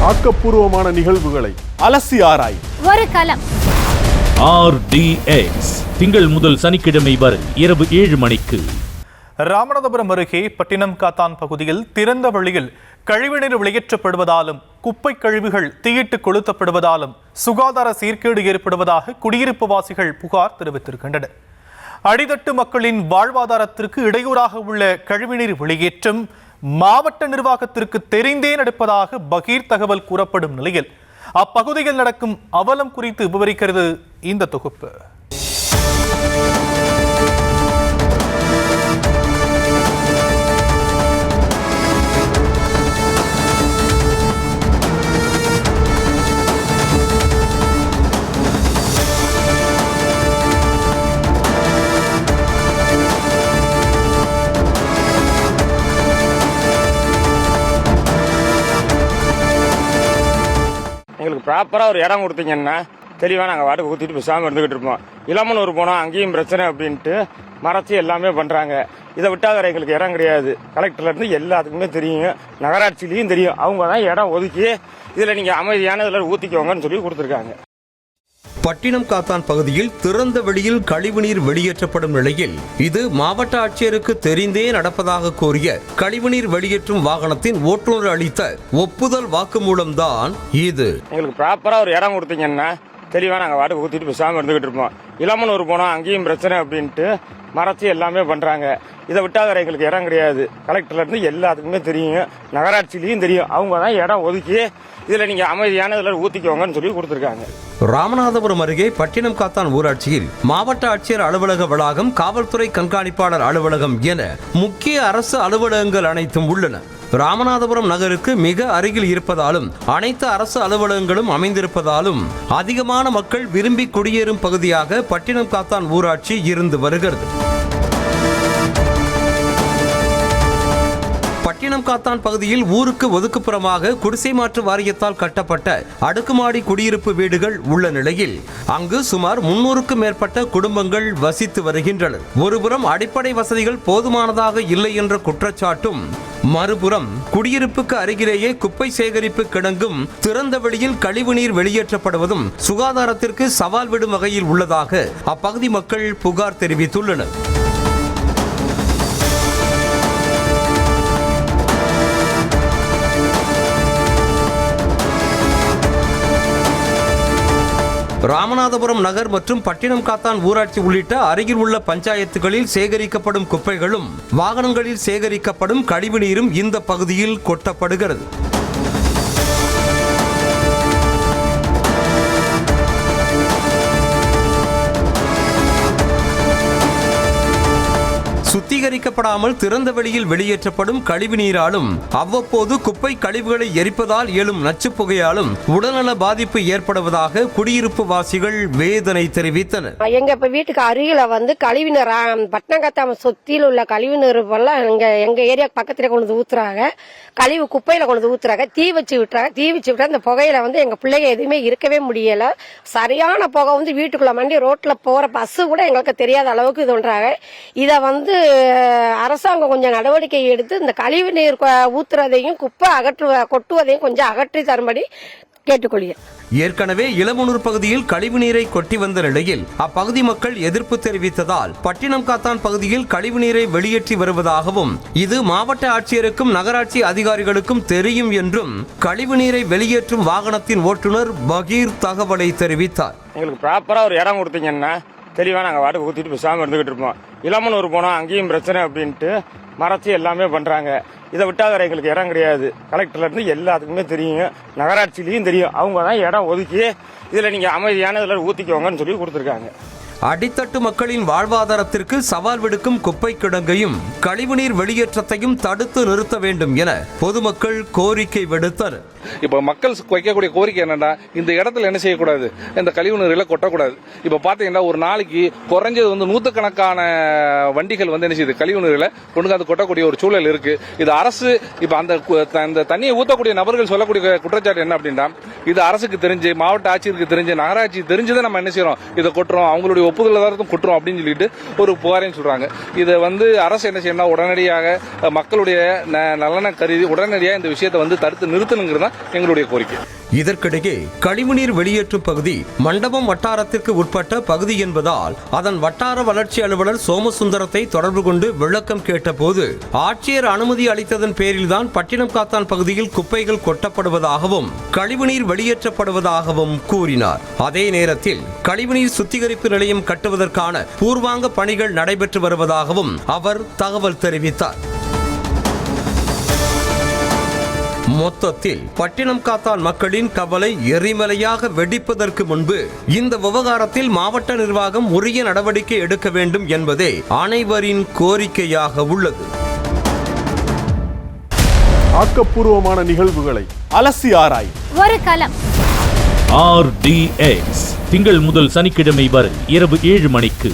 ஆக்கப்பூர்வமான நிகழ்வுகளை அலசி ஆராய் ஒரு களம். RDX திங்கள் முதல் சனிக்கிழமை வரை இரவு 7 மணிக்கு. ராமநாதபுரம் அருகே பட்டினம் காத்தான் பகுதியில் திறந்த வழியில் கழிவுநீர் வெளியேற்றப்படுவதாலும் குப்பை கழிவுகள் தீயிட்டு கொளுத்தப்படுவதாலும் சுகாதார சீர்கேடு ஏற்படுவதாக குடியிருப்பு வாசிகள் புகார் தெரிவித்திருக்கின்றனர். அடித்தட்டு மக்களின் வாழ்வாதாரத்திற்கு இடையூறாக உள்ள கழிவுநீர் வெளியேற்றம் மாவட்ட நிர்வாகத்திற்கு தெரிந்தே நடப்பதாக பகீர் தகவல் கூறப்படும் நிலையில் அப்பகுதியில் நடக்கும் அவலம் குறித்து விவரிக்கிறது இந்த தொகுப்பு. எங்களுக்கு ப்ராப்பராக ஒரு இடம் கொடுத்தீங்கன்னா தெளிவாக நாங்கள் வாட்டுக்கு ஊற்றிட்டு பேசாமல் இருந்துகிட்டு இருப்போம். இளமனூர் போனோம், அங்கேயும் பிரச்சனை அப்படின்ட்டு மறைச்சி எல்லாமே பண்ணுறாங்க. இதை விட்டால் வேறு எங்களுக்கு இடம் கிடையாது. கலெக்டர்லேருந்து எல்லாத்துக்குமே தெரியும், நகராட்சியிலையும் தெரியும். அவங்க தான் இடம் ஒதுக்கி இதில் நீங்கள் அமைதியான இதில் ஊற்றிக்கோங்கன்னு சொல்லி கொடுத்துருக்காங்க. பட்டினம் காத்தான் பகுதியில் திறந்த வெளியில் கழிவுநீர் வெளியேற்றப்படும் நிலையில் இது மாவட்ட ஆட்சியருக்கு தெரிந்தே நடப்பதாக கூறிய கழிவுநீர் வெளியேற்றும் வாகனத்தின் ஓட்டுநர் அளித்த ஒப்புதல் வாக்குமூலம்தான் இது. எங்களுக்கு ப்ராப்பராக ஒரு இடம் கொடுத்தீங்கன்னா தெளிவாக நாங்கள் வாட்டுக்கு ஊற்றிட்டு பேசாமல் இருந்துகிட்டு இருப்போம். இளமனூர் போனோம், அங்கேயும் பிரச்சனை அப்படின்ட்டு மறைச்சி எல்லாமே பண்ணுறாங்க. இதை விட்டால் வேறு எங்களுக்கு இடம் கிடையாது. கலெக்டர்லேருந்து எல்லாத்துக்குமே தெரியும், நகராட்சியிலையும் தெரியும். அவங்க தான் இடம் ஒதுக்கி இதில் நீங்கள் அமைதியான இதில் ஊற்றிக்கோங்கன்னு சொல்லி கொடுத்துருக்காங்க. ராமநாதபுரம் அருகே பட்டினம் காத்தான் ஊராட்சியில் மாவட்ட ஆட்சியர் அலுவலக வளாகம், காவல்துறை கண்காணிப்பாளர் அலுவலகம் என முக்கிய அரசு அலுவலகங்கள் அனைத்தும் உள்ளன. ராமநாதபுரம் நகருக்கு மிக அருகில் இருப்பதாலும் அனைத்து அரசு அலுவலகங்களும் அமைந்திருப்பதாலும் அதிகமான மக்கள் விரும்பி குடியேறும் பகுதியாக பட்டினம் காத்தான் ஊராட்சி இருந்து வருகிறது. பட்டினம் காத்தான் பகுதியில் ஊருக்கு ஒதுக்குப்புறமாக குடிசை மாற்று வாரியத்தால் கட்டப்பட்ட அடுக்குமாடி குடியிருப்பு வீடுகள் உள்ள நிலையில் அங்கு சுமார் 300க்கும் மேற்பட்ட குடும்பங்கள் வசித்து வருகின்றனர். ஒருபுறம் அடிப்படை வசதிகள் போதுமானதாக இல்லை என்ற குற்றச்சாட்டும், மறுபுறம் குடியிருப்புக்கு அருகிலேயே குப்பை சேகரிப்பு கிடங்கும் திறந்த வெளியில் கழிவுநீர் வெளியேற்றப்படுவதும் சுகாதாரத்திற்கு சவால் விடும் வகையில் உள்ளதாக அப்பகுதி மக்கள் புகார் தெரிவித்துள்ளனர். ராமநாதபுரம் நகர் மற்றும் பட்டினம் காத்தான் ஊராட்சி உள்ளிட்ட அருகில் உள்ள பஞ்சாயத்துகளில் சேகரிக்கப்படும் குப்பைகளும் வாகனங்களில் சேகரிக்கப்படும் கழிவுநீரும் இந்த பகுதியில் கொட்டப்படுகிறது. சுத்திகரிக்கப்படாமல் திறந்த வெளியில் வெளியேற்றப்படும் கழிவுநீராலும் அவ்வப்போது குப்பை கழிவுகளை எரிப்பதால் எழும் நச்சுப் புகையாலும் உடல்நல பாதிப்பு ஏற்படுவதாக குடியிருப்பு வாசிகள் வேதனை தெரிவித்தனர். எங்க வீட்டுக்கு அருகில கழிவுநீர் பட்டினங்காத்தாம சுத்தியில் உள்ள கழிவுநீர் எங்க ஏரியா பக்கத்துல கொண்டு ஊத்துறாங்க. கழிவு குப்பையில கொண்டு ஊத்துறாங்க. தீ வச்சு விட்டா அந்த புகையில எங்க பிள்ளைங்க எதுவுமே இருக்கவே முடியல. சரியான புகை வீட்டுக்குள்ள மண்டி ரோட்ல போற பஸ் கூட எங்களுக்கு தெரியாத அளவுக்கு இது பண்றாங்க. இத அரசாங்கம் கொஞ்சம் நடவடிக்கை எடுத்து இந்த கழிவு நீர் ஊத்துறதையும் குப்பை கொட்டுவதையும் கொஞ்சம் அகற்றி தரும்படி கேட்டுக்கொள்கிறேன். ஏற்கனவே இளமனூர் பகுதியில் கழிவுநீரை கொட்டி வந்த நிலையில் அப்பகுதி மக்கள் எதிர்ப்பு தெரிவித்ததால் பட்டினம் காத்தான் பகுதியில் கழிவுநீரை வெளியேற்றி வருவதாகவும் இது மாவட்ட ஆட்சியருக்கும் நகராட்சி அதிகாரிகளுக்கும் தெரியும் என்றும் கழிவுநீரை வெளியேற்றும் வாகனத்தின் ஓட்டுநர் பகீர் தகவலை தெரிவித்தார். எங்களுக்கு ப்ராப்பராக ஒரு இடம் கொடுத்தீங்கன்னா தெளிவாக நாங்கள் வாட்டுக்கு ஊற்றிட்டு பேசாமல் இருந்துகிட்டு இருப்போம். இளமனூர் போனோம், அங்கேயும் பிரச்சனை அப்படின்ட்டு மறைச்சி எல்லாமே பண்ணுறாங்க. இதை விட்டால் வேறு எங்களுக்கு இடம் கிடையாது. கலெக்டர்லேருந்து எல்லாத்துக்குமே தெரியும், நகராட்சியிலையும் தெரியும். அவங்க தான் இடம் ஒதுக்கி இதில் நீங்கள் அமைதியான இதில் ஊற்றிக்கோங்கன்னு சொல்லி கொடுத்துருக்காங்க. அடித்தட்டு மக்களின் வாழ்வாதாரத்திற்கு சவால் விடுக்கும் குப்பை கிடங்கையும் கழிவுநீர் வெளியேற்றத்தையும் தடுத்து நிறுத்த வேண்டும் என பொதுமக்கள் கோரிக்கை விடுத்தனர். இப்ப மக்கள் வைக்கக்கூடிய கோரிக்கை என்னன்னா, இந்த இடத்துல என்ன செய்யக்கூடாது, இந்த கழிவு நீர்ல கொட்டக்கூடாது. இப்ப பாத்தீங்கன்னா ஒரு நாளைக்கு குறைஞ்சது நூற்றுக்கணக்கான வண்டிகள் என்ன செய்யுது, கழிவு நீர்ல கொண்டு வந்து கொட்டக்கூடிய ஒரு சூழல் இருக்கு. இது அரசு இப்ப அந்த தண்ணியை ஊத்தக்கூடிய நபர்கள் சொல்லக்கூடிய குற்றச்சாட்டு என்ன அப்படின்னா, இது அரசுக்கு தெரிஞ்சு, மாவட்ட ஆட்சியருக்கு தெரிஞ்சு, நகராட்சி தெரிஞ்சுதான் நம்ம என்ன செய்யறோம், இதை கொட்டுறோம், அவங்களுடைய ஒப்புதல் தான் கொட்டுறோம் அப்படின்னு சொல்லிட்டு ஒரு புகாரையும் சொல்றாங்க. இதை அரசு என்ன செய்யணும், உடனடியாக மக்களுடைய நலனை கருதி உடனடியாக இந்த விஷயத்தை தடுத்து நிறுத்தணுங்கிறது தான் எங்களுடைய கோரிக்கை. இதற்கிடையே கழிவுநீர் வெளியேற்றும் பகுதி மண்டபம் வட்டாரத்திற்கு உட்பட்ட பகுதி என்பதால் அதன் வட்டார வளர்ச்சி அலுவலர் சோமசுந்தரத்தை தொடர்பு கொண்டு விளக்கம் கேட்டபோது ஆட்சியர் அனுமதி அளித்ததன் பேரில்தான் பட்டினம் காத்தான் பகுதியில் குப்பைகள் கொட்டப்படுவதாகவும் கழிவுநீர் வெளியேற்றப்படுவதாகவும் கூறினார். அதே நேரத்தில் கழிவுநீர் சுத்திகரிப்பு நிலையம் கட்டுவதற்கான பூர்வாங்க பணிகள் நடைபெற்று வருவதாகவும் அவர் தகவல் தெரிவித்தார். மொத்தத்தில் பட்டினம் காத்தான் மக்களின் கவலை எரிமலையாக வெடிப்பதற்கு முன்பு இந்த விவகாரத்தில் மாவட்ட நிர்வாகம் உரிய நடவடிக்கை எடுக்க வேண்டும் என்பதே அனைவரின் கோரிக்கையாக உள்ளது. ஆக்கப்பூர்வமான நிகழ்வுகளை அலசி ஆராய் ஒரு களம் RDX திங்கள் முதல் சனிக்கிழமை வரை இரவு 7 மணிக்கு.